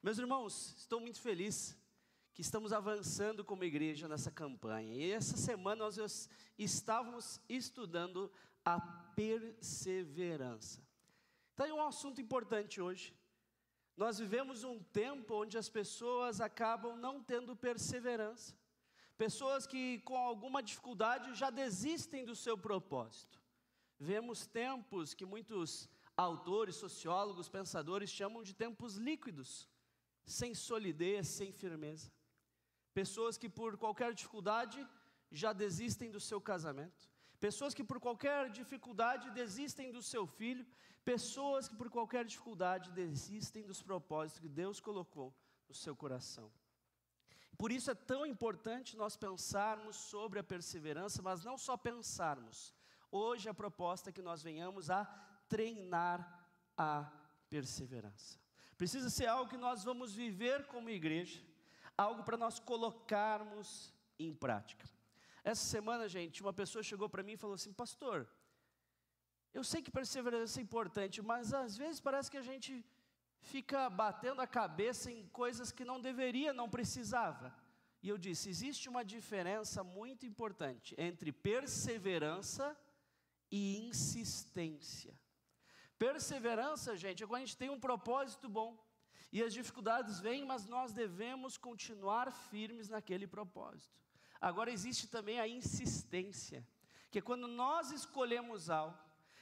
Meus irmãos, estou muito feliz que estamos avançando como igreja nessa campanha. E essa semana nós estávamos estudando a perseverança. Então é um assunto importante hoje. Nós vivemos um tempo onde as pessoas acabam não tendo perseverança. Pessoas que com alguma dificuldade já desistem do seu propósito. Vemos tempos que muitos autores, sociólogos, pensadores chamam de tempos líquidos, sem solidez, sem firmeza. Pessoas que por qualquer dificuldade já desistem do seu casamento. Pessoas que por qualquer dificuldade desistem do seu filho. Pessoas que por qualquer dificuldade desistem dos propósitos que Deus colocou no seu coração. Por isso é tão importante nós pensarmos sobre a perseverança, mas não só pensarmos. Hoje a proposta é que nós venhamos a treinar a perseverança. Precisa ser algo que nós vamos viver como igreja, algo para nós colocarmos em prática. Essa semana, gente, uma pessoa chegou para mim e falou assim: pastor, eu sei que perseverança é importante, mas às vezes parece que a gente fica batendo a cabeça em coisas que não deveria, não precisava. E eu disse, existe uma diferença muito importante entre perseverança e insistência. Perseverança, gente, é quando a gente tem um propósito bom, e as dificuldades vêm, mas nós devemos continuar firmes naquele propósito. Agora existe também a insistência, que é quando nós escolhemos algo,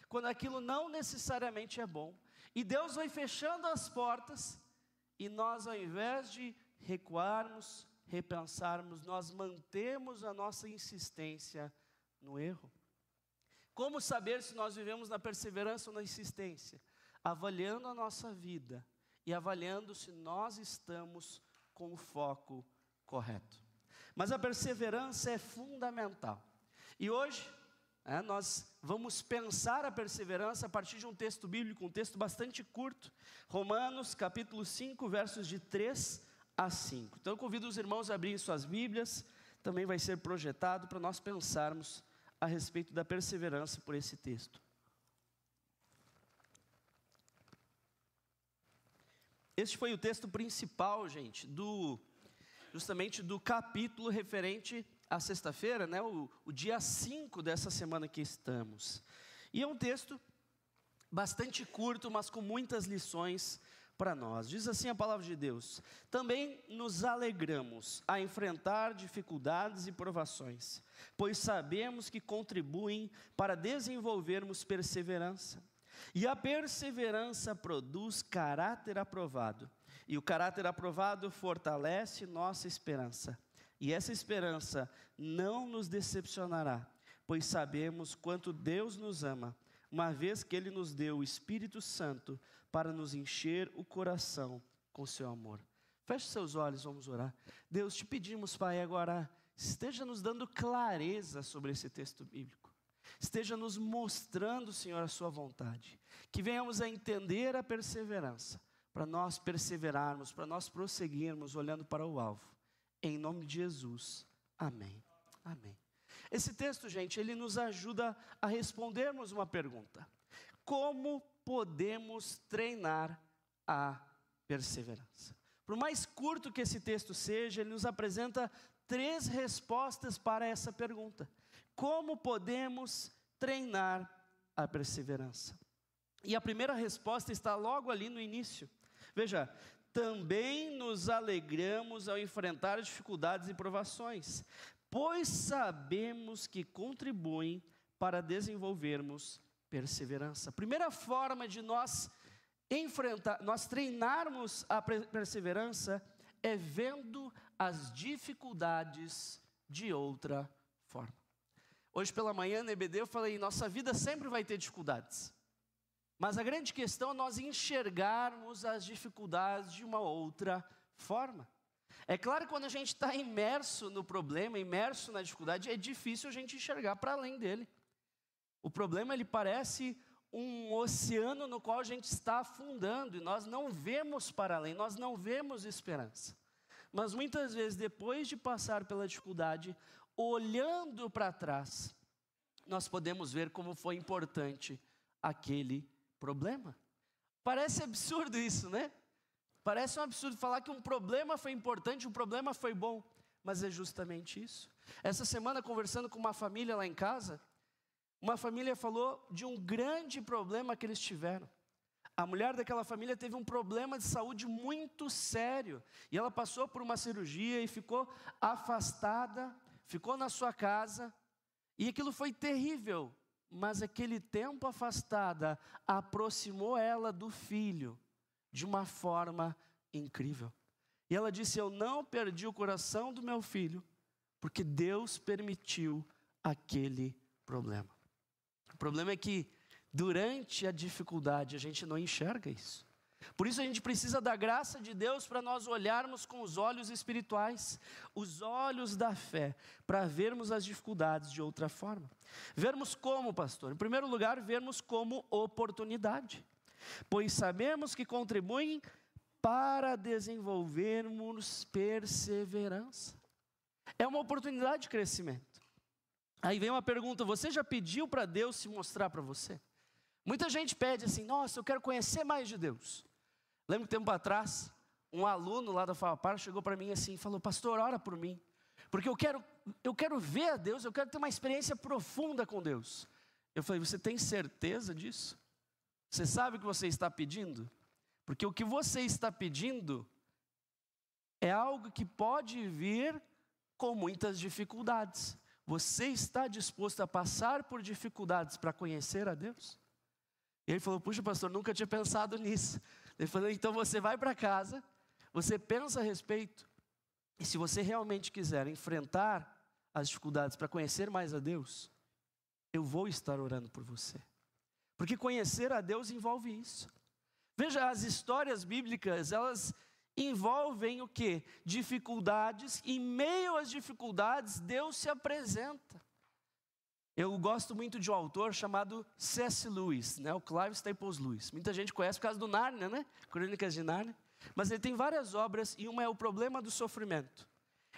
quando aquilo não necessariamente é bom, e Deus vai fechando as portas, e nós, ao invés de recuarmos, repensarmos, nós mantemos a nossa insistência no erro. Como saber se nós vivemos na perseverança ou na insistência? Avaliando a nossa vida e avaliando se nós estamos com o foco correto. Mas a perseverança é fundamental. E hoje nós vamos pensar a perseverança a partir de um texto bíblico, um texto bastante curto. Romanos capítulo 5, versos de 3 a 5. Então eu convido os irmãos a abrirem suas Bíblias. Também vai ser projetado para nós pensarmos a respeito da perseverança por esse texto. Este foi o texto principal, gente, justamente do capítulo referente à sexta-feira, o dia 5 dessa semana que estamos. E é um texto bastante curto, mas com muitas lições para nós. Diz assim a palavra de Deus: também nos alegramos a enfrentar dificuldades e provações, pois sabemos que contribuem para desenvolvermos perseverança. E a perseverança produz caráter aprovado, e o caráter aprovado fortalece nossa esperança. E essa esperança não nos decepcionará, pois sabemos quanto Deus nos ama, uma vez que Ele nos deu o Espírito Santo para nos encher o coração com seu amor. Feche seus olhos, vamos orar. Deus, te pedimos, Pai, agora esteja nos dando clareza sobre esse texto bíblico. Esteja nos mostrando, Senhor, a sua vontade. Que venhamos a entender a perseverança, para nós perseverarmos, para nós prosseguirmos olhando para o alvo. Em nome de Jesus, amém. Amém. Esse texto, gente, ele nos ajuda a respondermos uma pergunta: como podemos treinar a perseverança? Por mais curto que esse texto seja, ele nos apresenta 3 respostas para essa pergunta: como podemos treinar a perseverança? E a primeira resposta está logo ali no início. Veja, também nos alegramos ao enfrentar dificuldades e provações, pois sabemos que contribuem para desenvolvermos perseverança. A primeira forma de nós treinarmos a perseverança é vendo as dificuldades de outra forma. Hoje pela manhã na EBD eu falei, nossa vida sempre vai ter dificuldades. Mas a grande questão é nós enxergarmos as dificuldades de uma outra forma. É claro que quando a gente está imerso no problema, imerso na dificuldade, é difícil a gente enxergar para além dele. O problema, ele parece um oceano no qual a gente está afundando e nós não vemos para além, nós não vemos esperança. Mas muitas vezes, depois de passar pela dificuldade, olhando para trás, nós podemos ver como foi importante aquele problema. Parece absurdo isso, né? Parece um absurdo falar que um problema foi importante, um problema foi bom, mas é justamente isso. Essa semana, conversando com uma família lá em casa, uma família falou de um grande problema que eles tiveram. A mulher daquela família teve um problema de saúde muito sério, e ela passou por uma cirurgia e ficou afastada, ficou na sua casa, e aquilo foi terrível, mas aquele tempo afastada aproximou ela do filho de uma forma incrível. E ela disse: eu não perdi o coração do meu filho, porque Deus permitiu aquele problema. O problema é que durante a dificuldade a gente não enxerga isso. Por isso a gente precisa da graça de Deus para nós olharmos com os olhos espirituais, os olhos da fé, para vermos as dificuldades de outra forma. Vermos como, pastor? Em primeiro lugar, vermos como oportunidade, pois sabemos que contribuem para desenvolvermos perseverança. É uma oportunidade de crescimento. Aí vem uma pergunta: você já pediu para Deus se mostrar para você? Muita gente pede assim: nossa, eu quero conhecer mais de Deus. Lembro que tempo atrás, um aluno lá da FAPAR chegou para mim assim e falou: pastor, ora por mim, porque eu quero ver a Deus, eu quero ter uma experiência profunda com Deus. Eu falei: você tem certeza disso? Você sabe o que você está pedindo? Porque o que você está pedindo é algo que pode vir com muitas dificuldades. Você está disposto a passar por dificuldades para conhecer a Deus? E ele falou: puxa, pastor, nunca tinha pensado nisso. Ele falou: então você vai para casa, você pensa a respeito, e se você realmente quiser enfrentar as dificuldades para conhecer mais a Deus, eu vou estar orando por você. Porque conhecer a Deus envolve isso. Veja, as histórias bíblicas, elas envolvem o quê? Dificuldades. Em meio às dificuldades, Deus se apresenta. Eu gosto muito de um autor chamado C.S. Lewis, o Clive Staples Lewis. Muita gente conhece por causa do Nárnia, Crônicas de Nárnia. Mas ele tem várias obras, e uma é O Problema do Sofrimento.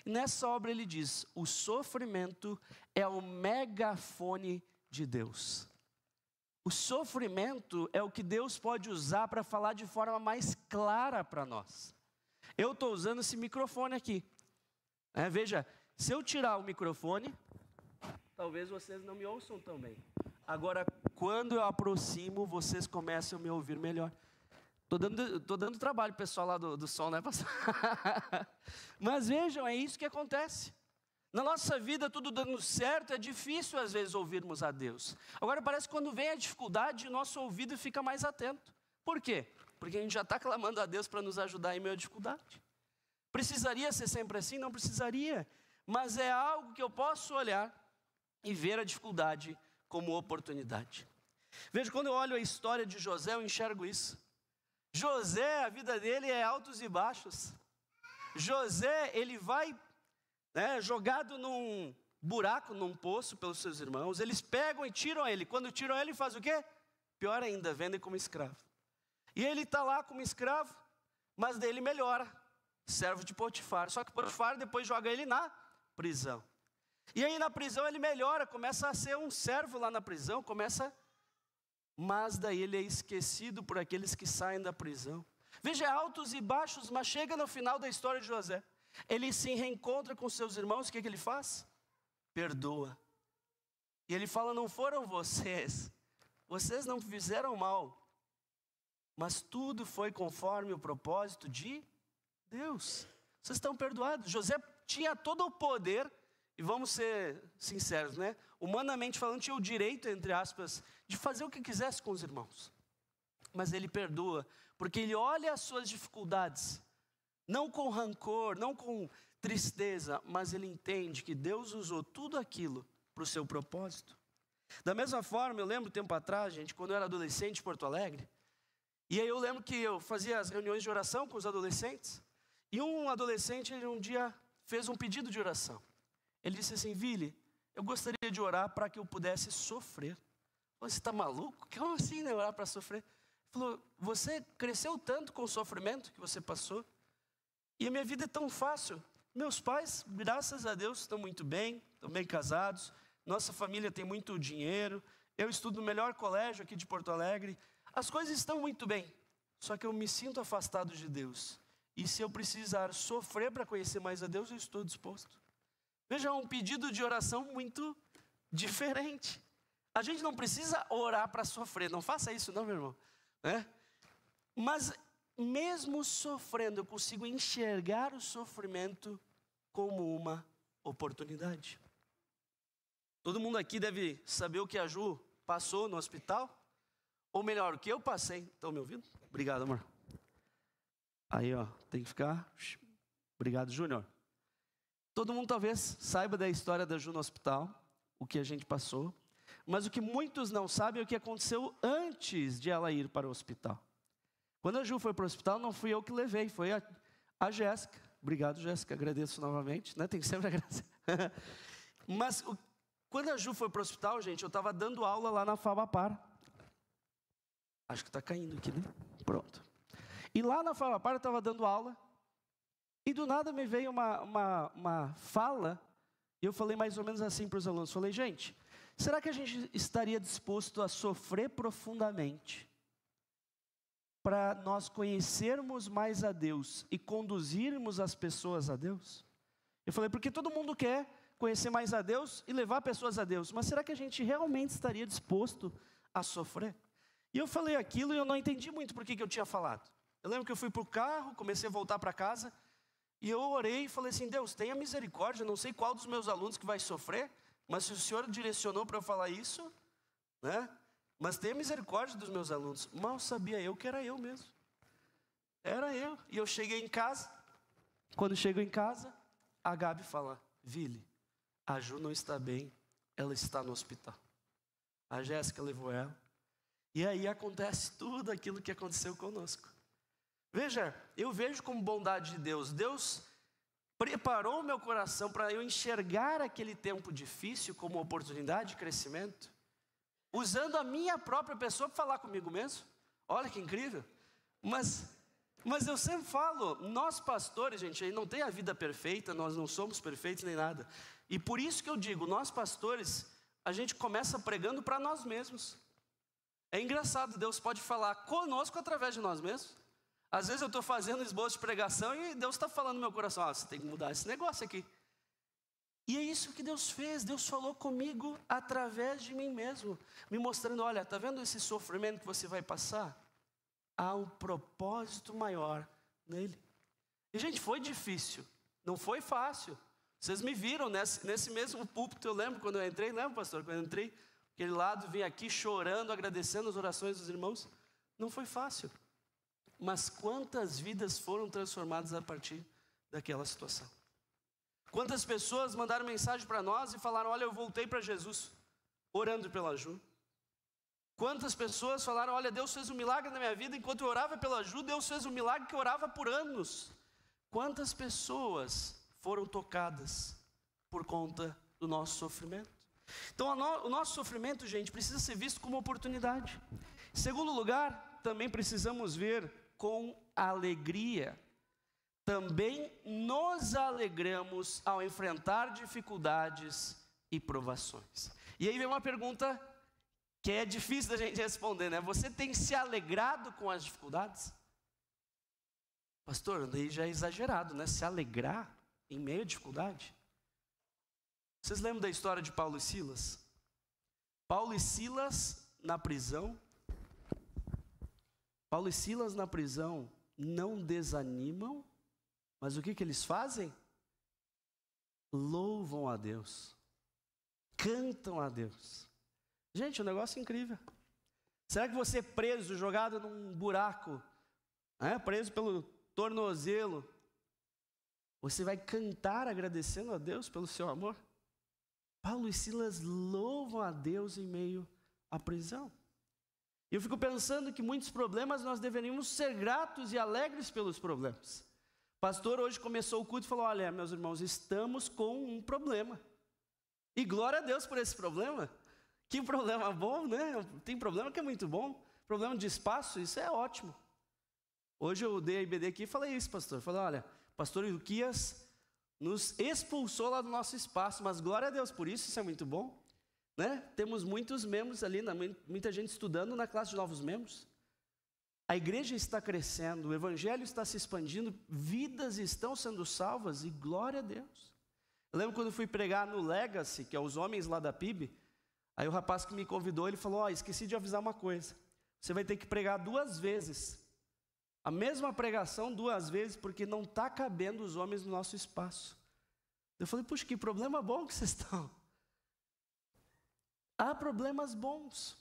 E nessa obra ele diz: o sofrimento é o megafone de Deus. O sofrimento é o que Deus pode usar para falar de forma mais clara para nós. Eu estou usando esse microfone aqui. Veja, se eu tirar o microfone, talvez vocês não me ouçam tão bem. Agora, quando eu aproximo, vocês começam a me ouvir melhor. Estou dando trabalho pessoal lá do som, né, pastor? Mas vejam, é isso que acontece. Na nossa vida, tudo dando certo, é difícil às vezes ouvirmos a Deus. Agora parece que quando vem a dificuldade, o nosso ouvido fica mais atento. Por quê? Porque a gente já está clamando a Deus para nos ajudar em meio à dificuldade. Precisaria ser sempre assim? Não precisaria. Mas é algo que eu posso olhar e ver a dificuldade como oportunidade. Veja, quando eu olho a história de José, eu enxergo isso. José, a vida dele é altos e baixos. José, ele vai jogado num buraco, num poço pelos seus irmãos. Eles pegam e tiram ele. Quando tiram ele, faz o quê? Pior ainda, vendem como escravo. E ele está lá como escravo, mas daí ele melhora, servo de Potifar. Só que Potifar depois joga ele na prisão. E aí na prisão ele melhora, começa a ser um servo lá na prisão, mas daí ele é esquecido por aqueles que saem da prisão. Veja, altos e baixos, mas chega no final da história de José. Ele se reencontra com seus irmãos, o que ele faz? Perdoa. E ele fala: não foram vocês não fizeram mal, mas tudo foi conforme o propósito de Deus. Vocês estão perdoados. José tinha todo o poder, e vamos ser sinceros, humanamente falando, tinha o direito, entre aspas, de fazer o que quisesse com os irmãos. Mas ele perdoa, porque ele olha as suas dificuldades, não com rancor, não com tristeza, mas ele entende que Deus usou tudo aquilo para o seu propósito. Da mesma forma, eu lembro tempo atrás, gente, quando eu era adolescente em Porto Alegre, e aí eu lembro que eu fazia as reuniões de oração com os adolescentes, e um adolescente, ele um dia fez um pedido de oração. Ele disse assim: Vili, eu gostaria de orar para que eu pudesse sofrer. Você está maluco? Como assim, orar para sofrer? Ele falou: você cresceu tanto com o sofrimento que você passou, e a minha vida é tão fácil. Meus pais, graças a Deus, estão muito bem, estão bem casados, nossa família tem muito dinheiro, eu estudo no melhor colégio aqui de Porto Alegre, as coisas estão muito bem, só que eu me sinto afastado de Deus. E se eu precisar sofrer para conhecer mais a Deus, eu estou disposto. Veja, um pedido de oração muito diferente. A gente não precisa orar para sofrer, não faça isso não, meu irmão. Mas mesmo sofrendo, eu consigo enxergar o sofrimento como uma oportunidade. Todo mundo aqui deve saber o que a Ju passou no hospital. Ou melhor, o que eu passei. Estão me ouvindo? Obrigado, amor. Aí, ó, tem que ficar. Obrigado, Júnior. Todo mundo talvez saiba da história da Ju no hospital, o que a gente passou. Mas o que muitos não sabem é o que aconteceu antes de ela ir para o hospital. Quando a Ju foi para o hospital, não fui eu que levei, foi a Jéssica. Obrigado, Jéssica, agradeço novamente, né? Tem que sempre agradecer. Mas quando a Ju foi para o hospital, gente, eu estava dando aula lá na Fabapar. Acho que está caindo aqui, né? Pronto. E lá na Fabapar eu estava dando aula, e do nada me veio uma fala, e eu falei mais ou menos assim para os alunos, falei, gente, será que a gente estaria disposto a sofrer profundamente para nós conhecermos mais a Deus e conduzirmos as pessoas a Deus? Eu falei, porque todo mundo quer conhecer mais a Deus e levar pessoas a Deus, mas será que a gente realmente estaria disposto a sofrer? E eu falei aquilo e eu não entendi muito por que eu tinha falado. Eu lembro que eu fui para o carro, comecei a voltar para casa, e eu orei e falei assim, Deus, tenha misericórdia, eu não sei qual dos meus alunos que vai sofrer, mas se o Senhor direcionou para eu falar isso, né? Mas tenha misericórdia dos meus alunos. Mal sabia eu que era eu mesmo. Era eu. E eu cheguei em casa. Quando chego em casa, a Gabi fala, Vili, a Ju não está bem, ela está no hospital. A Jéssica levou ela. E aí acontece tudo aquilo que aconteceu conosco. Veja, eu vejo como bondade de Deus. Deus preparou o meu coração para eu enxergar aquele tempo difícil como oportunidade de crescimento, usando a minha própria pessoa para falar comigo mesmo. Olha que incrível. Mas eu sempre falo, nós pastores, gente, aí não tem a vida perfeita, nós não somos perfeitos nem nada. E por isso que eu digo, nós pastores, a gente começa pregando para nós mesmos. É engraçado, Deus pode falar conosco através de nós mesmos. Às vezes eu estou fazendo esboço de pregação e Deus está falando no meu coração, você tem que mudar esse negócio aqui. E é isso que Deus fez, Deus falou comigo através de mim mesmo, me mostrando, olha, está vendo esse sofrimento que você vai passar? Há um propósito maior nele. E gente, foi difícil, não foi fácil. Vocês me viram nesse mesmo púlpito, eu lembro quando eu entrei, lembra pastor, quando eu entrei, aquele lado, vim aqui chorando, agradecendo as orações dos irmãos, não foi fácil. Mas quantas vidas foram transformadas a partir daquela situação? Quantas pessoas mandaram mensagem para nós e falaram, olha, eu voltei para Jesus, orando pela Ju. Quantas pessoas falaram, olha, Deus fez um milagre na minha vida, enquanto eu orava pela Ju, Deus fez um milagre que eu orava por anos. Quantas pessoas foram tocadas por conta do nosso sofrimento? Então, o nosso sofrimento, gente, precisa ser visto como oportunidade. Em segundo lugar, também precisamos ver com alegria. Também nos alegramos ao enfrentar dificuldades e provações. E aí vem uma pergunta que é difícil da gente responder, né? Você tem se alegrado com as dificuldades? Pastor, daí já é exagerado, né? Se alegrar em meio à dificuldade. Vocês lembram da história de Paulo e Silas? Paulo e Silas na prisão. Paulo e Silas na prisão não desanimam, mas o que eles fazem? Louvam a Deus, cantam a Deus. Gente, um negócio incrível. Será que você preso, jogado num buraco, preso pelo tornozelo, você vai cantar agradecendo a Deus pelo seu amor? Paulo e Silas louvam a Deus em meio à prisão. E eu fico pensando que muitos problemas nós deveríamos ser gratos e alegres pelos problemas. O pastor hoje começou o culto e falou, olha, meus irmãos, estamos com um problema. E glória a Deus por esse problema. Que problema bom, né? Tem problema que é muito bom. Problema de espaço, isso é ótimo. Hoje eu dei a IBD aqui e falei isso, pastor. Falei, olha, pastor Ilquias nos expulsou lá do nosso espaço, mas glória a Deus por isso é muito bom. Né? Temos muitos membros ali, muita gente estudando na classe de novos membros. A igreja está crescendo, o evangelho está se expandindo, vidas estão sendo salvas e glória a Deus. Eu lembro quando eu fui pregar no Legacy, que é os homens lá da PIB, aí o rapaz que me convidou, ele falou, esqueci de avisar uma coisa, você vai ter que pregar 2 vezes, a mesma pregação 2 vezes, porque não está cabendo os homens no nosso espaço. Eu falei, puxa, que problema bom que vocês estão. Há problemas bons.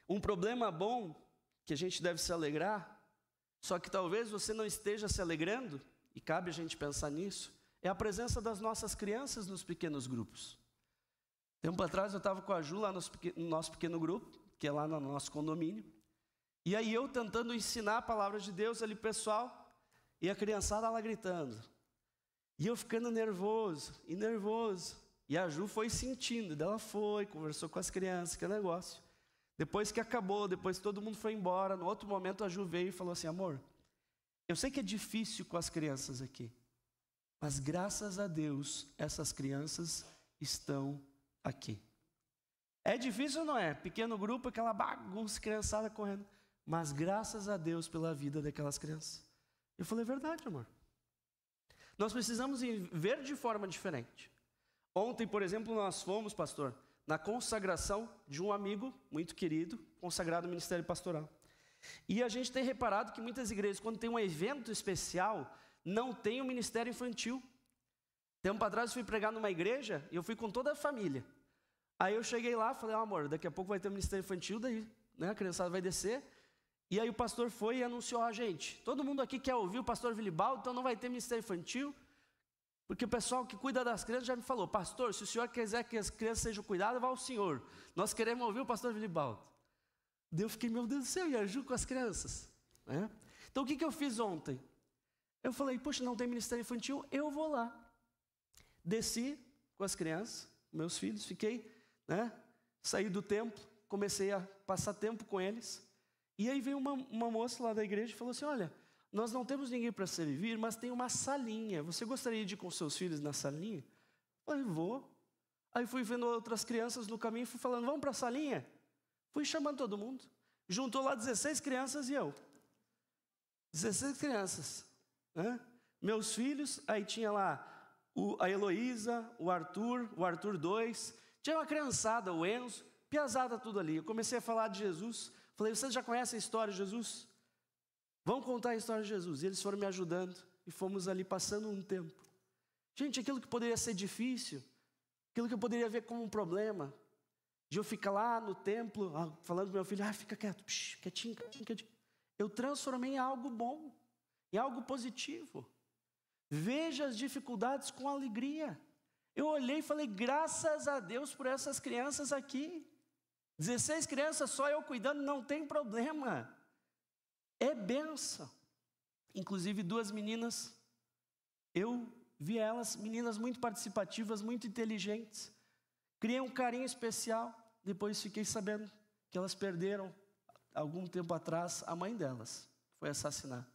Um problema bom, que a gente deve se alegrar, só que talvez você não esteja se alegrando, e cabe a gente pensar nisso, é a presença das nossas crianças nos pequenos grupos. Tempo atrás eu estava com a Ju lá no nosso pequeno grupo, que é lá no nosso condomínio, e aí eu tentando ensinar a palavra de Deus ali pessoal, e a criançada lá gritando, e eu ficando nervoso, e a Ju foi sentindo, daí ela foi, conversou com as crianças, que negócio. Depois que acabou, depois que todo mundo foi embora, no outro momento a Ju veio e falou assim, amor, eu sei que é difícil com as crianças aqui, mas graças a Deus, essas crianças estão aqui. É difícil ou não é? Pequeno grupo, aquela bagunça, criançada correndo, mas graças a Deus pela vida daquelas crianças. Eu falei, verdade, amor. Nós precisamos ver de forma diferente. Ontem, por exemplo, nós fomos, pastor, na consagração de um amigo muito querido, consagrado no Ministério Pastoral. E a gente tem reparado que muitas igrejas, quando tem um evento especial, não tem um ministério infantil. Tempo atrás eu fui pregar numa igreja e eu fui com toda a família. Aí eu cheguei lá e falei, amor, daqui a pouco vai ter um ministério infantil, daí a criançada vai descer. E aí o pastor foi e anunciou, gente, todo mundo aqui quer ouvir o pastor Vilibaldo, então não vai ter ministério infantil. Porque o pessoal que cuida das crianças já me falou, pastor, se o senhor quiser que as crianças sejam cuidadas, vá ao senhor. Nós queremos ouvir o pastor Vilibaldo. Daí eu fiquei, meu Deus do céu, e ajudo com as crianças. Então o que eu fiz ontem? Eu falei, poxa, não tem ministério infantil, eu vou lá. Desci com as crianças, meus filhos, fiquei, saí do templo, comecei a passar tempo com eles. E aí veio uma moça lá da igreja e falou assim, olha, nós não temos ninguém para servir, mas tem uma salinha. Você gostaria de ir com seus filhos na salinha? Eu falei, vou. Aí fui vendo outras crianças no caminho, fui falando, vamos para a salinha? Fui chamando todo mundo. Juntou lá 16 crianças e eu. 16 crianças. Meus filhos, aí tinha lá a Heloísa, o Arthur 2. Tinha uma criançada, o Enzo, piazada tudo ali. Eu comecei a falar de Jesus. Falei, vocês já conhecem a história de Jesus? Vamos contar a história de Jesus. E eles foram me ajudando e fomos ali passando um tempo. Gente, aquilo que poderia ser difícil, aquilo que eu poderia ver como um problema, de eu ficar lá no templo, falando para meu filho, fica quieto, quietinho. Eu transformei em algo bom, em algo positivo. Veja as dificuldades com alegria. Eu olhei e falei, graças a Deus por essas crianças aqui. 16 crianças, só eu cuidando, não tem problema. É bênção. Inclusive 2 meninas, eu vi elas, meninas muito participativas, muito inteligentes. Criei um carinho especial. Depois fiquei sabendo que elas perderam, algum tempo atrás, a mãe delas. Foi assassinada.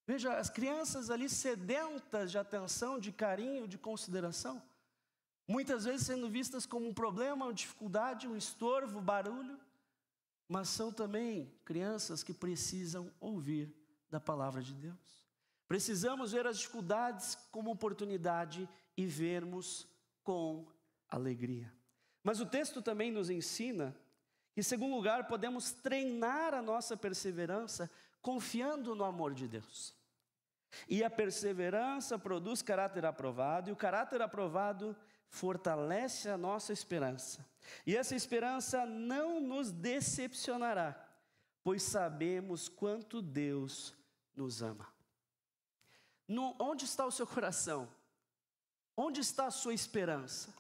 Veja, as crianças ali sedentas de atenção, de carinho, de consideração. Muitas vezes sendo vistas como um problema, uma dificuldade, um estorvo, barulho. Mas são também crianças que precisam ouvir da palavra de Deus. Precisamos ver as dificuldades como oportunidade e vermos com alegria. Mas o texto também nos ensina que, em segundo lugar, podemos treinar a nossa perseverança confiando no amor de Deus. E a perseverança produz caráter aprovado, e o caráter aprovado fortalece a nossa esperança. E essa esperança não nos decepcionará, pois sabemos quanto Deus nos ama. Onde está o seu coração? Onde está a sua esperança?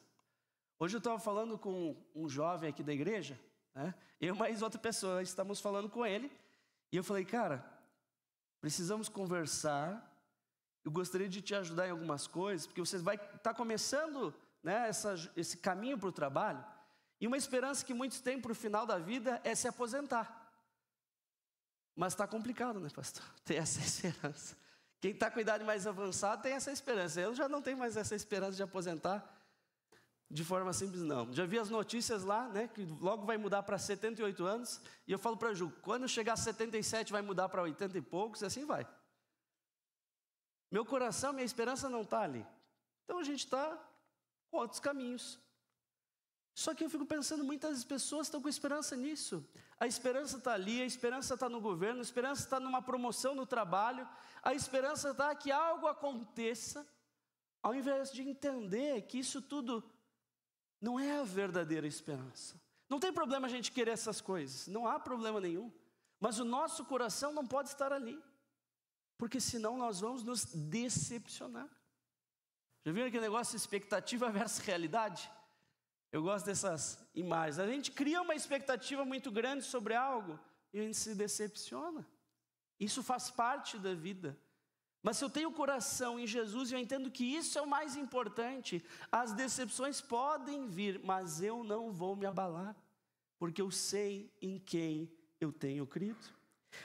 Hoje eu estava falando com um jovem aqui da igreja, eu mais outra pessoa, estamos falando com ele, e eu falei, cara, precisamos conversar, eu gostaria de te ajudar em algumas coisas, porque você vai estar começando esse caminho para o trabalho, e uma esperança que muitos têm para o final da vida é se aposentar. Mas está complicado, pastor? Tem essa esperança. Quem está com idade mais avançada tem essa esperança. Eu já não tenho mais essa esperança de aposentar. de forma simples, não. Já vi as notícias lá, né, que logo vai mudar para 78 anos, e eu falo para a Ju, quando chegar a 77 vai mudar para 80 e poucos, e assim vai. Meu coração, minha esperança não está ali. Então a gente está com outros caminhos. Só que eu fico pensando, muitas pessoas estão com esperança nisso. A esperança está ali, a esperança está no governo, a esperança está numa promoção no trabalho, a esperança está que algo aconteça, ao invés de entender que isso tudo não é a verdadeira esperança. Não tem problema a gente querer essas coisas, não há problema nenhum. Mas o nosso coração não pode estar ali, porque senão nós vamos nos decepcionar. Já viram aquele negócio de expectativa versus realidade? Eu gosto dessas imagens. A gente cria uma expectativa muito grande sobre algo e a gente se decepciona. Isso faz parte da vida. Mas se eu tenho o coração em Jesus e eu entendo que isso é o mais importante, as decepções podem vir, mas eu não vou me abalar, porque eu sei em quem eu tenho crido.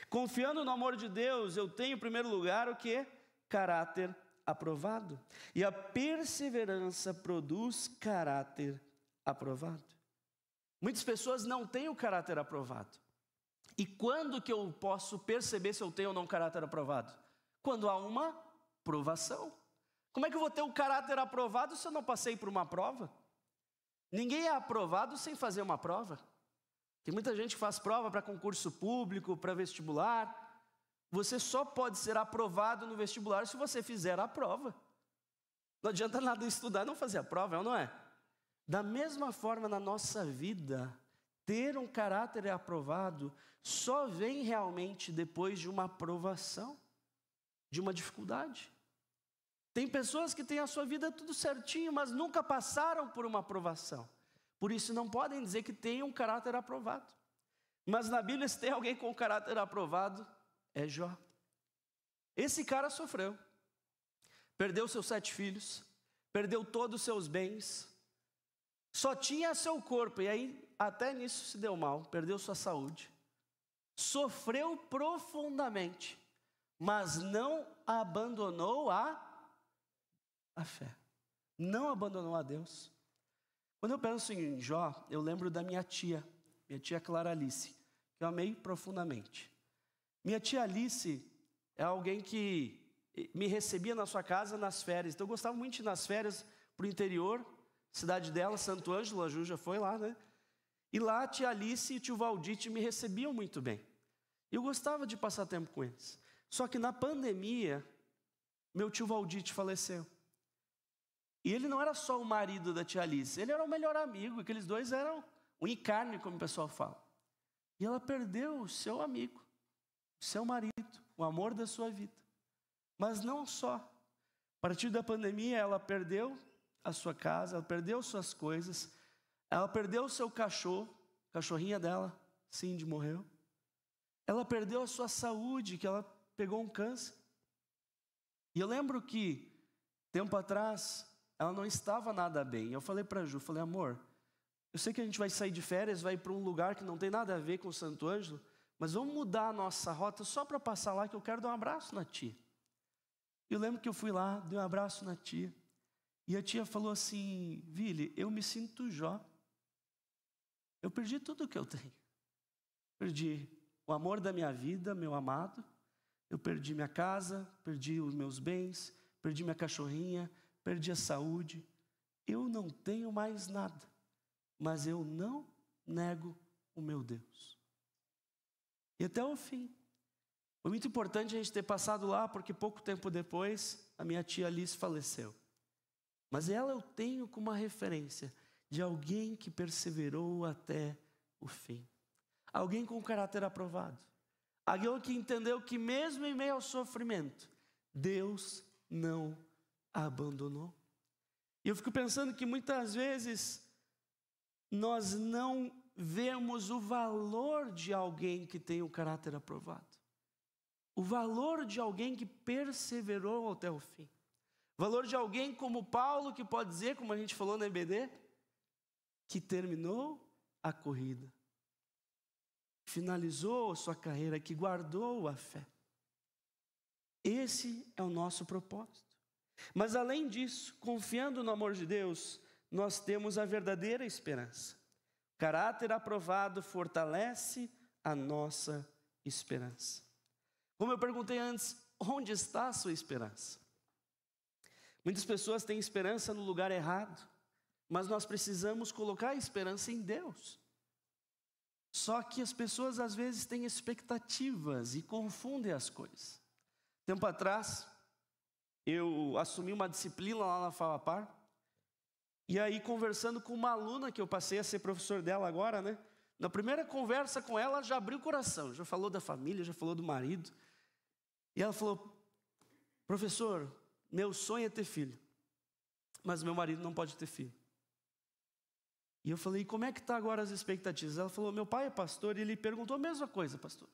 Confiando no amor de Deus, eu tenho em primeiro lugar o quê? Caráter aprovado. E a perseverança produz caráter aprovado. Muitas pessoas não têm o caráter aprovado. E quando que eu posso perceber se eu tenho ou não caráter aprovado? Quando há uma provação. Como é que eu vou ter o caráter aprovado se eu não passei por uma prova? Ninguém é aprovado sem fazer uma prova. Tem muita gente que faz prova para concurso público, para vestibular. Você só pode ser aprovado no vestibular se você fizer a prova. Não adianta nada estudar e não fazer a prova, não é? Da mesma forma, na nossa vida, ter um caráter aprovado só vem realmente depois de uma provação, de uma dificuldade. Tem pessoas que têm a sua vida tudo certinho, mas nunca passaram por uma provação. Por isso não podem dizer que têm um caráter aprovado. Mas na Bíblia, se tem alguém com caráter aprovado, é Jó. Esse cara sofreu. Perdeu seus 7 filhos, perdeu todos os seus bens, só tinha seu corpo, e aí até nisso se deu mal, perdeu sua saúde. Sofreu profundamente, mas não abandonou a fé. Não abandonou a Deus. Quando eu penso em Jó, eu lembro da minha tia Clara Alice, que eu amei profundamente. Minha tia Alice é alguém que me recebia na sua casa nas férias. Então eu gostava muito de ir nas férias para o interior, cidade dela, Santo Ângelo, a Ju já foi lá, né? E lá a tia Alice e o tio Valdite me recebiam muito bem. Eu gostava de passar tempo com eles. Só que na pandemia, meu tio Valdite faleceu. E ele não era só o marido da tia Alice, ele era o melhor amigo, aqueles dois eram um encarne, como o pessoal fala. E ela perdeu o seu amigo, o seu marido, o amor da sua vida. Mas não só. A partir da pandemia, ela perdeu a sua casa, ela perdeu suas coisas, ela perdeu o seu cachorro, a cachorrinha dela, Cindy, morreu. Ela perdeu a sua saúde, que ela pegou um câncer. E eu lembro que, tempo atrás, ela não estava nada bem. Eu falei para a Ju, falei, amor, eu sei que a gente vai sair de férias, vai para um lugar que não tem nada a ver com o Santo Ângelo, mas vamos mudar a nossa rota só para passar lá, que eu quero dar um abraço na tia. Eu lembro que eu fui lá, dei um abraço na tia, e a tia falou assim, Vili, eu me sinto Jó. Eu perdi tudo o que eu tenho. Perdi o amor da minha vida, meu amado, eu perdi minha casa, perdi os meus bens, perdi minha cachorrinha, perdi a saúde, eu não tenho mais nada, mas eu não nego o meu Deus. E até o fim. Foi muito importante a gente ter passado lá, porque pouco tempo depois, a minha tia Alice faleceu. Mas ela eu tenho como uma referência de alguém que perseverou até o fim. Alguém com caráter aprovado. Alguém que entendeu que mesmo em meio ao sofrimento, Deus não abandonou. E eu fico pensando que muitas vezes nós não vemos o valor de alguém que tem um caráter aprovado. O valor de alguém que perseverou até o fim. O valor de alguém como Paulo, que pode dizer, como a gente falou na EBD, que terminou a corrida, finalizou a sua carreira, que guardou a fé. Esse é o nosso propósito. Mas além disso, confiando no amor de Deus, nós temos a verdadeira esperança. Caráter aprovado fortalece a nossa esperança. Como eu perguntei antes, onde está a sua esperança? Muitas pessoas têm esperança no lugar errado, mas nós precisamos colocar a esperança em Deus. Só que as pessoas às vezes têm expectativas e confundem as coisas. Tempo atrás, eu assumi uma disciplina lá na FAPAR, e aí conversando com uma aluna que eu passei a ser professor dela agora, né? Na primeira conversa com ela, já abriu o coração, já falou da família, já falou do marido. E ela falou: professor, meu sonho é ter filho, mas meu marido não pode ter filho. E eu falei: como é que está agora as expectativas? Ela falou: meu pai é pastor e ele perguntou a mesma coisa, pastor.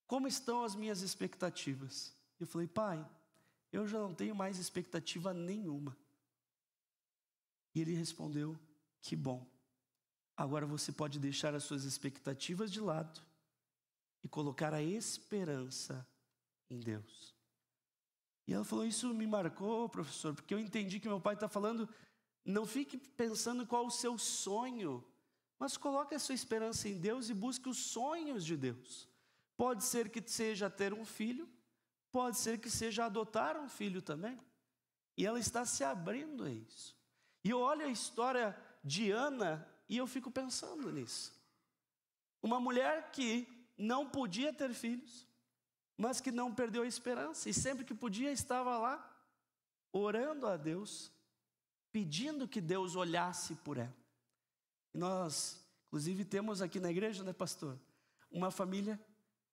Como estão as minhas expectativas? Eu falei: pai, eu já não tenho mais expectativa nenhuma. E ele respondeu: que bom. Agora você pode deixar as suas expectativas de lado e colocar a esperança em Deus. E ela falou: isso me marcou, professor, porque eu entendi que meu pai está falando, não fique pensando qual o seu sonho, mas coloque a sua esperança em Deus e busque os sonhos de Deus. Pode ser que seja ter um filho, pode ser que seja adotar um filho também. E ela está se abrindo a isso. E eu olho a história de Ana e eu fico pensando nisso. Uma mulher que não podia ter filhos, mas que não perdeu a esperança. E sempre que podia estava lá, orando a Deus, pedindo que Deus olhasse por ela. E nós, inclusive, temos aqui na igreja, né, pastor? Uma família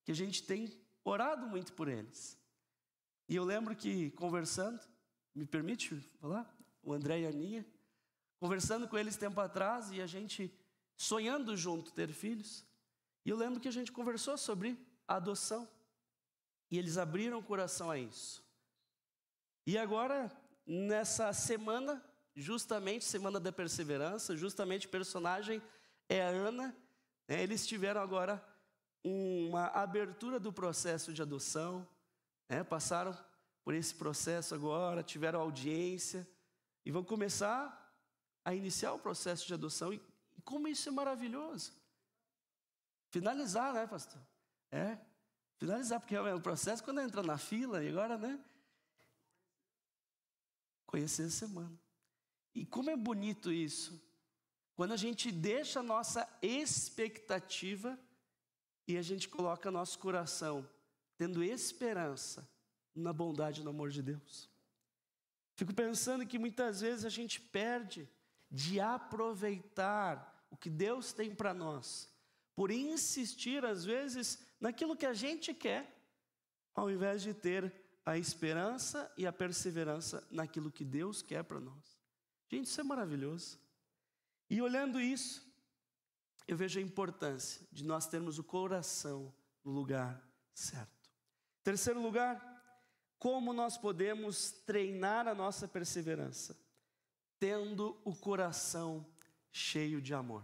que a gente tem orado muito por eles. E eu lembro que conversando, me permite falar? O André e a Aninha, conversando com eles tempo atrás e a gente sonhando junto ter filhos. E eu lembro que a gente conversou sobre a adoção. E eles abriram o coração a isso. E agora, nessa semana, justamente Semana da Perseverança, justamente o personagem é a Ana, né? Eles tiveram agora uma abertura do processo de adoção, né? Passaram por esse processo agora, tiveram audiência e vão começar a iniciar o processo de adoção. E como isso é maravilhoso. Finalizar, né, pastor? Finalizar, porque é o processo quando entra na fila, e agora, né? Conhecer a semana. E como é bonito isso, quando a gente deixa a nossa expectativa e a gente coloca nosso coração, tendo esperança na bondade e no amor de Deus. Fico pensando que muitas vezes a gente perde de aproveitar o que Deus tem para nós, por insistir às vezes naquilo que a gente quer, ao invés de ter a esperança e a perseverança naquilo que Deus quer para nós. Gente, isso é maravilhoso. E olhando isso, eu vejo a importância de nós termos o coração no lugar certo. Terceiro lugar, como nós podemos treinar a nossa perseverança? Tendo o coração cheio de amor.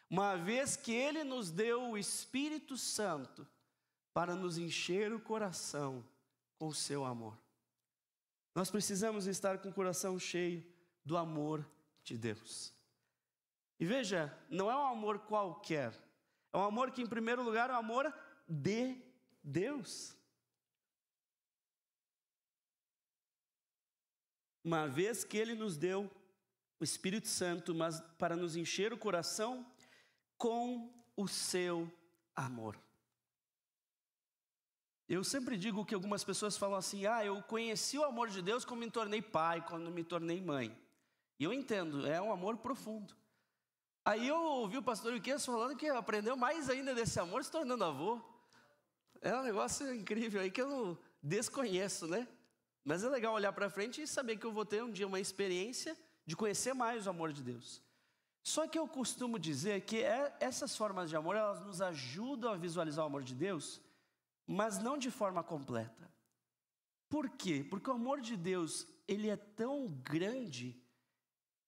Uma vez que Ele nos deu o Espírito Santo para nos encher o coração com o seu amor. Nós precisamos estar com o coração cheio do amor de Deus. E veja, não é um amor qualquer. É um amor que, em primeiro lugar, é um amor de Deus. Uma vez que Ele nos deu o Espírito Santo, mas para nos encher o coração com o seu amor. Eu sempre digo que algumas pessoas falam assim: eu conheci o amor de Deus quando me tornei pai, quando me tornei mãe. E eu entendo, é um amor profundo. Aí eu ouvi o pastor Iquez falando que aprendeu mais ainda desse amor se tornando avô. É um negócio incrível aí que eu não desconheço, né? Mas é legal olhar para frente e saber que eu vou ter um dia uma experiência de conhecer mais o amor de Deus. Só que eu costumo dizer que essas formas de amor, elas nos ajudam a visualizar o amor de Deus, mas não de forma completa. Por quê? Porque o amor de Deus, ele é tão grande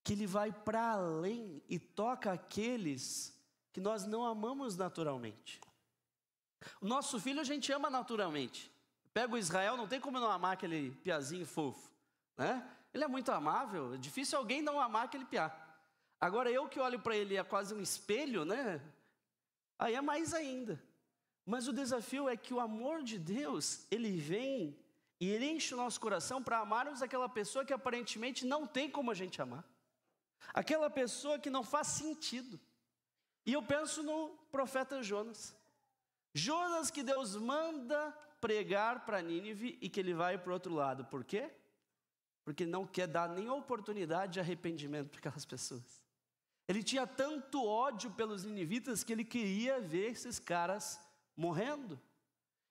que ele vai para além e toca aqueles que nós não amamos naturalmente. O nosso filho a gente ama naturalmente. Pega o Israel, não tem como não amar aquele piazinho fofo, né? Ele é muito amável, é difícil alguém não amar aquele piá. Agora eu que olho para ele é quase um espelho, né? Aí é mais ainda. Mas o desafio é que o amor de Deus, ele vem e ele enche o nosso coração para amarmos aquela pessoa que aparentemente não tem como a gente amar. Aquela pessoa que não faz sentido. E eu penso no profeta Jonas. Jonas que Deus manda pregar para Nínive e que ele vai para o outro lado. Por quê? Porque não quer dar nem oportunidade de arrependimento para aquelas pessoas. Ele tinha tanto ódio pelos ninivitas que ele queria ver esses caras morrendo.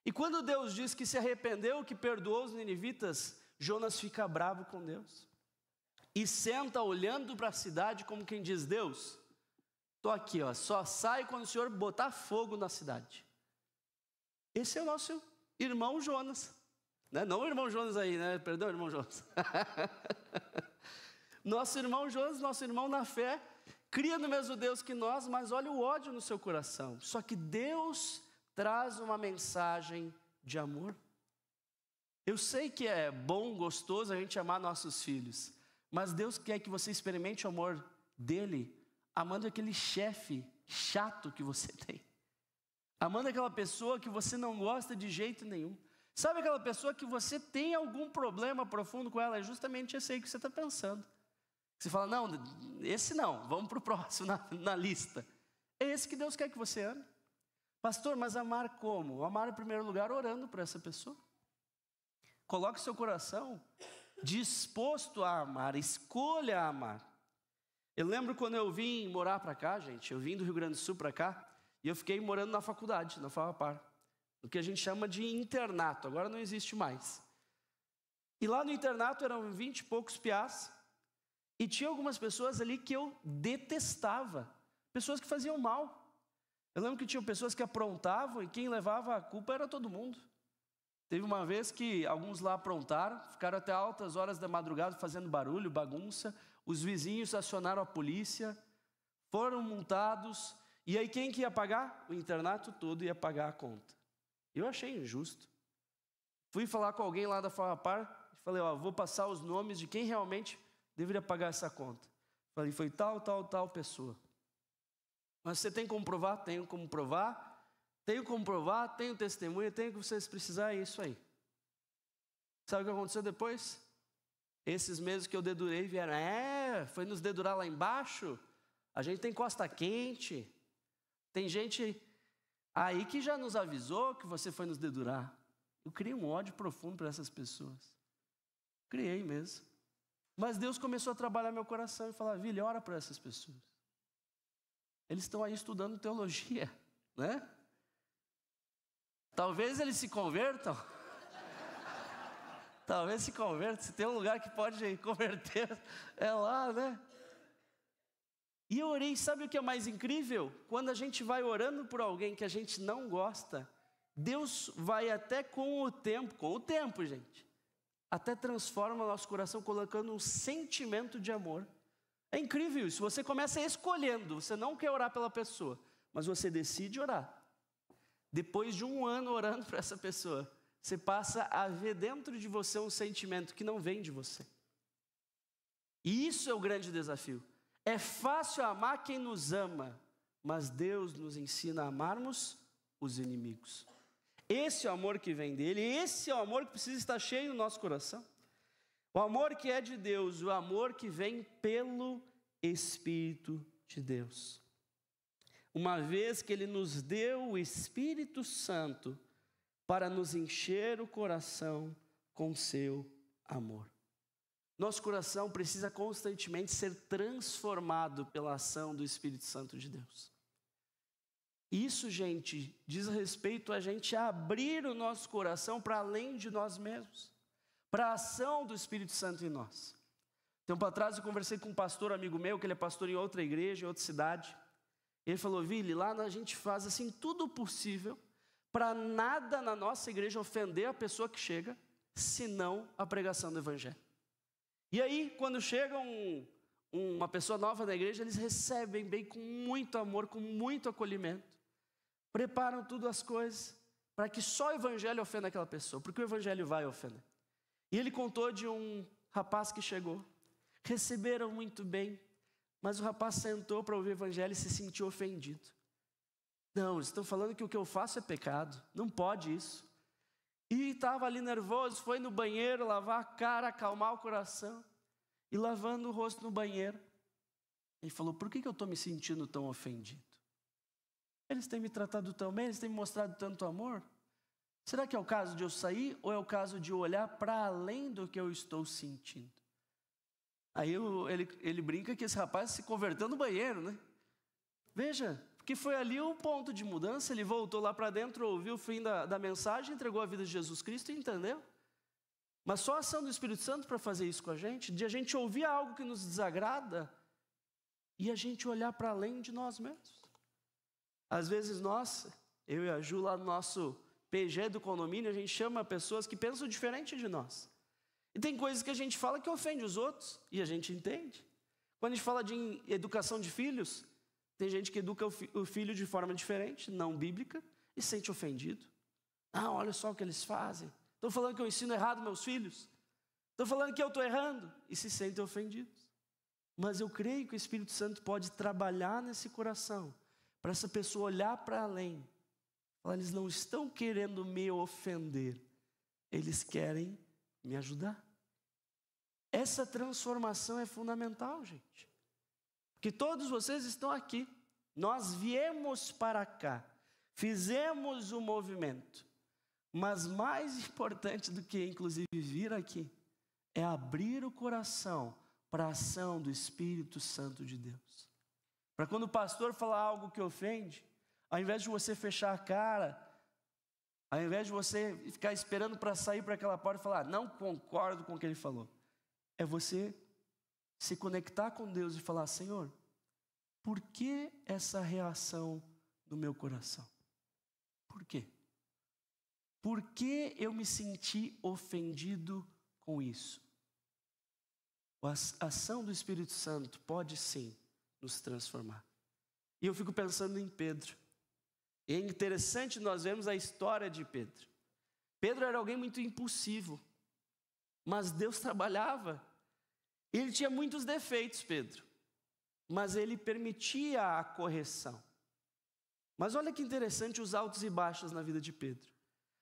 E quando Deus diz que se arrependeu, que perdoou os ninivitas, Jonas fica bravo com Deus. E senta olhando para a cidade como quem diz, Deus, estou aqui, ó, só sai quando o Senhor botar fogo na cidade. Esse é o nosso irmão Jonas. Né? Não o irmão Jonas aí, né? Perdão, irmão Jonas. Nosso irmão Jonas, nosso irmão na fé, cria no mesmo Deus que nós, mas olha o ódio no seu coração. Só que Deus traz uma mensagem de amor. Eu sei que é bom, gostoso a gente amar nossos filhos, mas Deus quer que você experimente o amor dele, amando aquele chefe chato que você tem. Amando aquela pessoa que você não gosta de jeito nenhum. Sabe aquela pessoa que você tem algum problema profundo com ela? É justamente esse aí que você está pensando. Você fala, não, esse não, vamos para o próximo na lista. É esse que Deus quer que você ame. Pastor, mas amar como? Amar em primeiro lugar orando por essa pessoa. Coloque seu coração disposto a amar, escolha amar. Eu lembro quando eu vim morar para cá, gente, eu vim do Rio Grande do Sul para cá, e eu fiquei morando na faculdade, na FAAPAR, o que a gente chama de internato, agora não existe mais. E lá no internato eram 20 e poucos piás, e tinha algumas pessoas ali que eu detestava, pessoas que faziam mal. Eu lembro que tinham pessoas que aprontavam e quem levava a culpa era todo mundo. Teve uma vez que alguns lá aprontaram, ficaram até altas horas da madrugada fazendo barulho, bagunça, os vizinhos acionaram a polícia, foram multados, e aí quem que ia pagar? O internato todo ia pagar a conta. Eu achei injusto. Fui falar com alguém lá da FAAPAR, e falei, ó, vou passar os nomes de quem realmente deveria pagar essa conta. Falei, foi tal pessoa. Mas você tem como provar? Tenho como provar. Tenho testemunha, tenho que vocês precisarem, é isso aí. Sabe o que aconteceu depois? Esses meses que eu dedurei vieram, foi nos dedurar lá embaixo? A gente tem costa quente. Tem gente aí que já nos avisou que você foi nos dedurar. Eu criei um ódio profundo para essas pessoas. Criei mesmo. Mas Deus começou a trabalhar meu coração e falar, Vili, ora para essas pessoas. Eles estão aí estudando teologia, né? Talvez eles se convertam. Talvez se convertam. Se tem um lugar que pode converter, é lá, né? E eu orei, sabe o que é mais incrível? Quando a gente vai orando por alguém que a gente não gosta, Deus vai até com o tempo, gente, até transforma o nosso coração colocando um sentimento de amor. É incrível isso, você começa escolhendo, você não quer orar pela pessoa, mas você decide orar. Depois de um ano orando para essa pessoa, você passa a ver dentro de você um sentimento que não vem de você. E isso é o grande desafio. É fácil amar quem nos ama, mas Deus nos ensina a amarmos os inimigos. Esse é o amor que vem dele, esse é o amor que precisa estar cheio no nosso coração. O amor que é de Deus, o amor que vem pelo Espírito de Deus. Uma vez que Ele nos deu o Espírito Santo para nos encher o coração com seu amor. Nosso coração precisa constantemente ser transformado pela ação do Espírito Santo de Deus. Isso, gente, diz respeito a gente abrir o nosso coração para além de nós mesmos, para a ação do Espírito Santo em nós. Tempo atrás eu conversei com um pastor amigo meu, que ele é pastor em outra igreja, em outra cidade. Ele falou, Vili, lá a gente faz assim tudo possível para nada na nossa igreja ofender a pessoa que chega, senão a pregação do Evangelho. E aí, quando chega uma pessoa nova na igreja, eles recebem bem com muito amor, com muito acolhimento. Preparam tudo as coisas para que só o Evangelho ofenda aquela pessoa, porque o Evangelho vai ofender. E ele contou de um rapaz que chegou. Receberam muito bem, mas o rapaz sentou para ouvir o evangelho e se sentiu ofendido. Não, eles estão falando que o que eu faço é pecado, não pode isso. E estava ali nervoso, foi no banheiro lavar a cara, acalmar o coração. E lavando o rosto no banheiro, ele falou: por que eu estou me sentindo tão ofendido? Eles têm me tratado tão bem, eles têm me mostrado tanto amor. Será que é o caso de eu sair ou é o caso de eu olhar para além do que eu estou sentindo? Aí ele brinca que esse rapaz se converteu no banheiro, né? Veja, porque foi ali o ponto de mudança. Ele voltou lá para dentro, ouviu o fim da mensagem, entregou a vida de Jesus Cristo e entendeu. Mas só a ação do Espírito Santo para fazer isso com a gente, de a gente ouvir algo que nos desagrada e a gente olhar para além de nós mesmos. Às vezes eu e a Ju lá no nosso PG do condomínio, a gente chama pessoas que pensam diferente de nós. E tem coisas que a gente fala que ofende os outros e a gente entende. Quando a gente fala de educação de filhos, tem gente que educa o filho de forma diferente, não bíblica, e se sente ofendido. Ah, olha só o que eles fazem. Estão falando que eu ensino errado meus filhos. Estão falando que eu estou errando. E se sentem ofendidos. Mas eu creio que o Espírito Santo pode trabalhar nesse coração, para essa pessoa olhar para além. Falar: eles não estão querendo me ofender, eles querem me ajudar. Essa transformação é fundamental, gente. Porque todos vocês estão aqui. Nós viemos para cá. Fizemos o movimento. Mas mais importante do que inclusive vir aqui, é abrir o coração para a ação do Espírito Santo de Deus. Para quando o pastor falar algo que ofende, ao invés de você fechar a cara, ao invés de você ficar esperando para sair para aquela porta e falar: não concordo com o que ele falou, é você se conectar com Deus e falar: Senhor, por que essa reação no meu coração? Por quê? Por que eu me senti ofendido com isso? A ação do Espírito Santo pode sim nos transformar. E eu fico pensando em Pedro. E é interessante nós vermos a história de Pedro. Pedro era alguém muito impulsivo, mas Deus trabalhava. Ele tinha muitos defeitos, Pedro, mas ele permitia a correção. Mas olha que interessante os altos e baixos na vida de Pedro.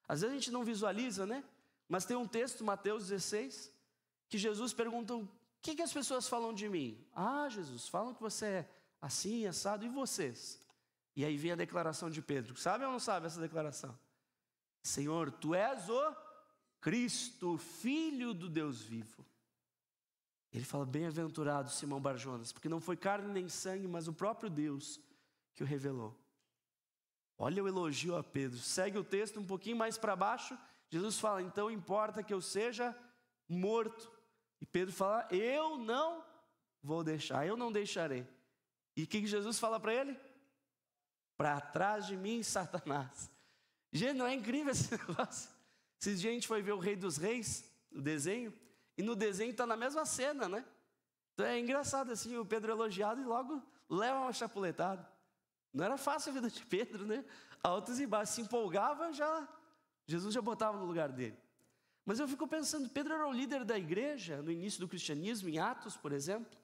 Às vezes a gente não visualiza, né? Mas tem um texto, Mateus 16, que Jesus pergunta: o que as pessoas falam de mim? Ah, Jesus, falam que você é assim, assado, e vocês? E aí vem a declaração de Pedro. Sabe ou não sabe essa declaração? Senhor, tu és o Cristo, Filho do Deus vivo. Ele fala: bem-aventurado Simão Barjonas, porque não foi carne nem sangue, mas o próprio Deus que o revelou. Olha o elogio a Pedro. Segue o texto um pouquinho mais para baixo. Jesus fala: então importa que eu seja morto. E Pedro fala: eu não vou deixar, eu não deixarei. E o que Jesus fala para ele? Para trás de mim, Satanás. Gente, não é incrível esse negócio? Esses dias a gente foi ver o Rei dos Reis, o desenho, e no desenho está na mesma cena, né? Então é engraçado assim, o Pedro elogiado e logo leva uma chapuletada. Não era fácil a vida de Pedro, né? Altos e baixos, se empolgava, Jesus já botava no lugar dele. Mas eu fico pensando, Pedro era o líder da igreja no início do cristianismo, em Atos, por exemplo.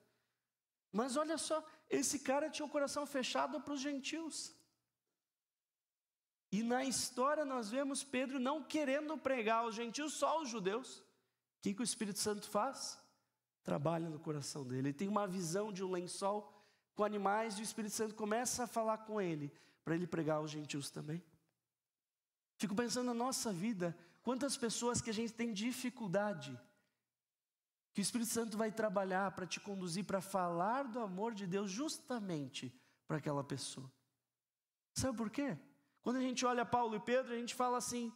Mas olha só, esse cara tinha o coração fechado para os gentios. E na história nós vemos Pedro não querendo pregar aos gentios, só aos judeus. O que o Espírito Santo faz? Trabalha no coração dele. Ele tem uma visão de um lençol com animais e o Espírito Santo começa a falar com ele, para ele pregar aos gentios também. Fico pensando na nossa vida, quantas pessoas que a gente tem dificuldade, que o Espírito Santo vai trabalhar para te conduzir para falar do amor de Deus justamente para aquela pessoa. Sabe por quê? Quando a gente olha Paulo e Pedro, a gente fala assim: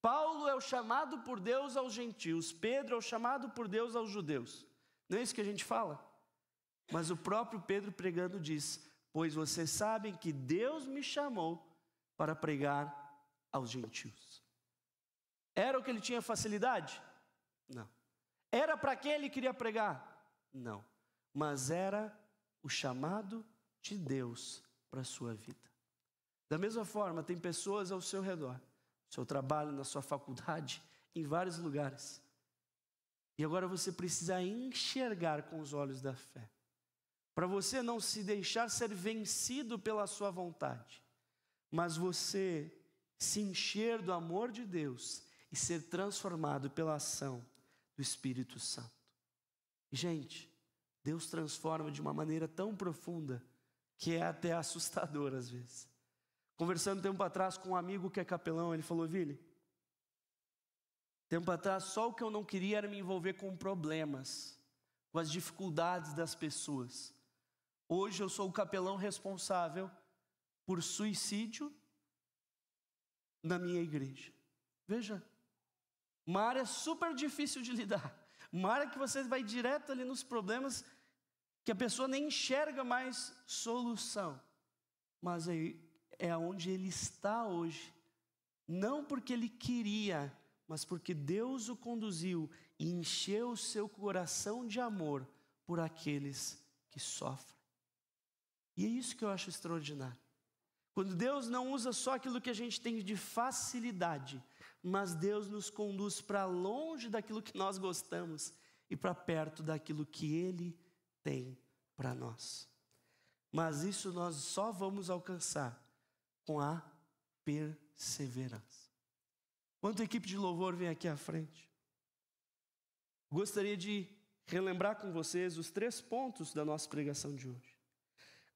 Paulo é o chamado por Deus aos gentios, Pedro é o chamado por Deus aos judeus. Não é isso que a gente fala? Mas o próprio Pedro pregando diz: pois vocês sabem que Deus me chamou para pregar aos gentios. Era o que ele tinha facilidade? Não. Era para quem ele queria pregar? Não. Mas era o chamado de Deus para a sua vida. Da mesma forma, tem pessoas ao seu redor, no seu trabalho, na sua faculdade, em vários lugares, E agora você precisa enxergar com os olhos da fé. Para você não se deixar ser vencido pela sua vontade, mas você se encher do amor de Deus e ser transformado pela ação do Espírito Santo. E, gente, Deus transforma de uma maneira tão profunda que é até assustador às vezes. Conversando tempo atrás com um amigo que é capelão, ele falou: Vili, tempo atrás só o que eu não queria era me envolver com problemas, com as dificuldades das pessoas. Hoje eu sou o capelão responsável por suicídio na minha igreja. Veja, uma área super difícil de lidar, uma área que você vai direto ali nos problemas, que a pessoa nem enxerga mais solução, mas é onde ele está hoje, não porque ele queria, mas porque Deus o conduziu e encheu o seu coração de amor por aqueles que sofrem. E é isso que eu acho extraordinário. Quando Deus não usa só aquilo que a gente tem de facilidade, mas Deus nos conduz para longe daquilo que nós gostamos e para perto daquilo que Ele tem para nós. Mas isso nós só vamos alcançar com a perseverança. Enquanto a equipe de louvor vem aqui à frente, gostaria de relembrar com vocês os 3 pontos da nossa pregação de hoje.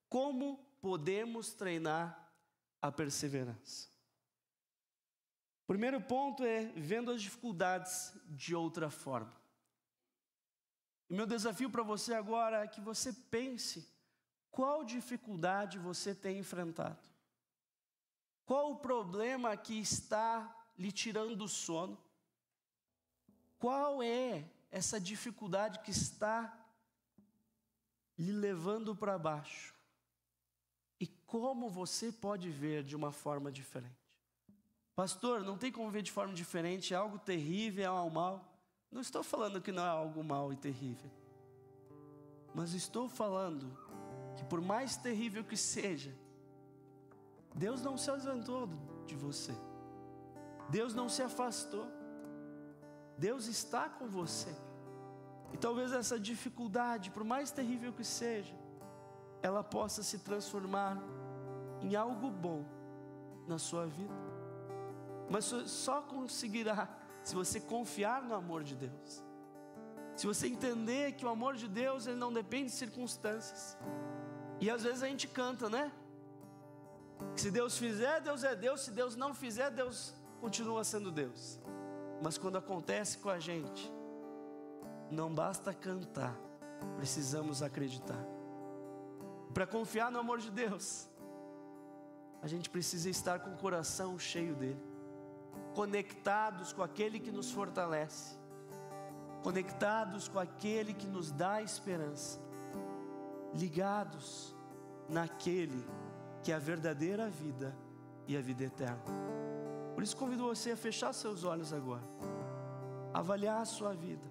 Como podemos treinar a perseverança? O primeiro ponto é vendo as dificuldades de outra forma. O meu desafio para você agora é que você pense qual dificuldade você tem enfrentado. Qual o problema que está lhe tirando o sono? Qual é essa dificuldade que está lhe levando para baixo? E como você pode ver de uma forma diferente? Pastor, não tem como ver de forma diferente, é algo terrível, é algo mal. Não estou falando que não é algo mal e terrível. Mas estou falando que por mais terrível que seja, Deus não se ausentou de você. Deus não se afastou. Deus está com você. E talvez essa dificuldade, por mais terrível que seja, ela possa se transformar em algo bom na sua vida. Mas só conseguirá se você confiar no amor de Deus. Se você entender que o amor de Deus, ele não depende de circunstâncias. E às vezes a gente canta, né? Que se Deus fizer, Deus é Deus. Se Deus não fizer, Deus continua sendo Deus. Mas quando acontece com a gente, não basta cantar, precisamos acreditar. Para confiar no amor de Deus, a gente precisa estar com o coração cheio dele, conectados com aquele que nos fortalece, conectados com aquele que nos dá esperança, ligados naquele que é a verdadeira vida e a vida eterna. Por isso convido você a fechar seus olhos agora, avaliar a sua vida,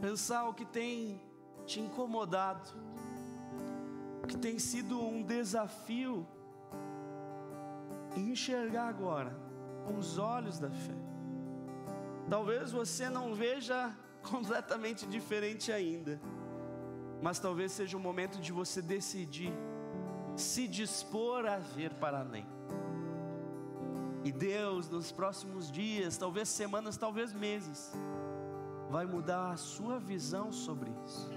pensar o que tem te incomodado, o que tem sido um desafio, e enxergar agora com os olhos da fé. Talvez você não veja completamente diferente ainda, mas talvez seja o momento de você decidir se dispor a ver para além. E Deus, nos próximos dias, talvez semanas, talvez meses, vai mudar a sua visão sobre isso.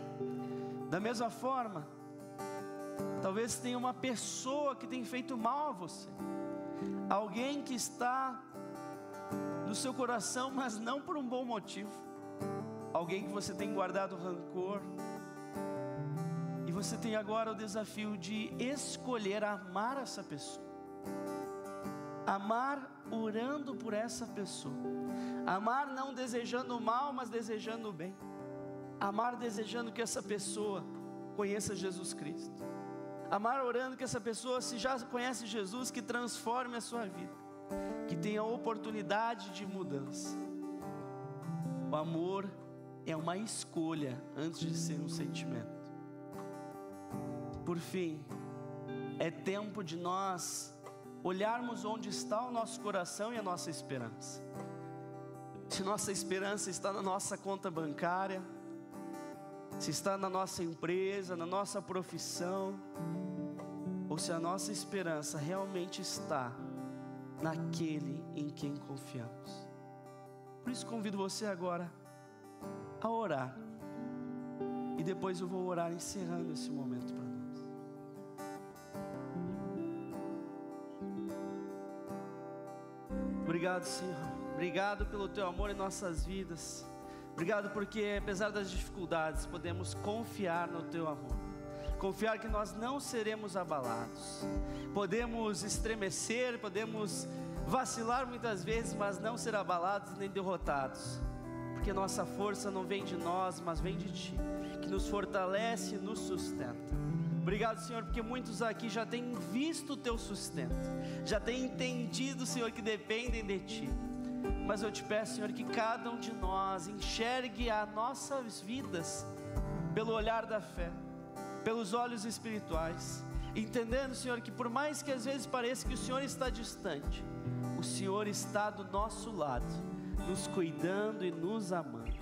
Da mesma forma, talvez tenha uma pessoa que tem feito mal a você, alguém que está no seu coração, mas não por um bom motivo, alguém que você tem guardado rancor, e você tem agora o desafio de escolher amar essa pessoa, amar orando por essa pessoa, amar não desejando o mal, mas desejando o bem, amar desejando que essa pessoa conheça Jesus Cristo, amar orando que essa pessoa, se já conhece Jesus, que transforme a sua vida, que tenha oportunidade de mudança. O amor é uma escolha antes de ser um sentimento. Por fim, é tempo de nós olharmos onde está o nosso coração e a nossa esperança. Se nossa esperança está na nossa conta bancária, se está na nossa empresa, na nossa profissão, ou se a nossa esperança realmente está naquele em quem confiamos. Por isso convido você agora a orar, e depois eu vou orar encerrando esse momento para nós. Obrigado, Senhor, obrigado pelo Teu amor em nossas vidas. Obrigado porque, apesar das dificuldades, podemos confiar no Teu amor. Confiar que nós não seremos abalados. Podemos estremecer, podemos vacilar muitas vezes, mas não ser abalados nem derrotados. Porque nossa força não vem de nós, mas vem de Ti, que nos fortalece e nos sustenta. Obrigado, Senhor, porque muitos aqui já têm visto o Teu sustento, já têm entendido, Senhor, que dependem de Ti. Mas eu te peço, Senhor, que cada um de nós enxergue as nossas vidas pelo olhar da fé, pelos olhos espirituais, entendendo, Senhor, que por mais que às vezes pareça que o Senhor está distante, o Senhor está do nosso lado, nos cuidando e nos amando.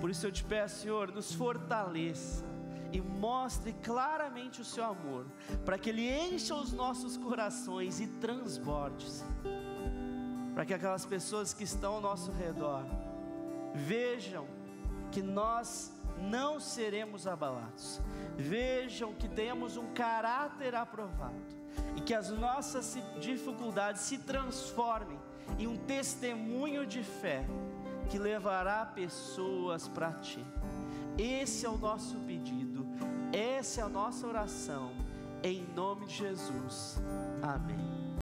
Por isso eu te peço, Senhor, nos fortaleça e mostre claramente o Seu amor, para que Ele encha os nossos corações e transborde, para que aquelas pessoas que estão ao nosso redor vejam que nós não seremos abalados, vejam que temos um caráter aprovado e que as nossas dificuldades se transformem em um testemunho de fé que levará pessoas para Ti. Esse é o nosso pedido, essa é a nossa oração, em nome de Jesus, amém.